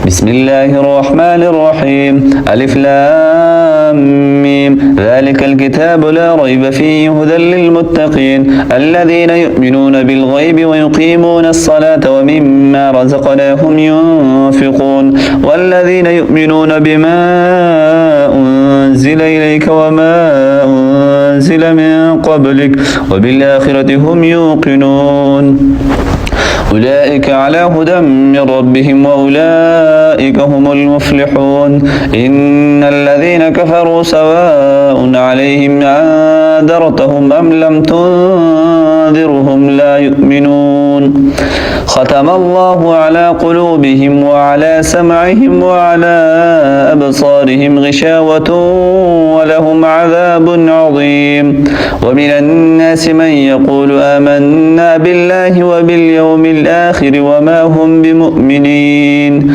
بسم الله الرحمن الرحيم ألف لام ميم ذلك الكتاب لا ريب فيه هدى للمتقين الذين يؤمنون بالغيب ويقيمون الصلاة ومما رزقناهم ينفقون والذين يؤمنون بما أنزل إليك وما أنزل من قبلك وبالآخرة هم يوقنون أولئك على هدى من ربهم وأولئك هم المفلحون إن الذين كفروا سواء عليهم أنذرتهم أم لم تنذرهم لا يؤمنون ختم الله على قلوبهم وعلى سمعهم وعلى أبصارهم غشاوة ولهم عذاب عظيم ومن الناس من يقول آمنا بالله وباليوم الآخر وما هم بمؤمنين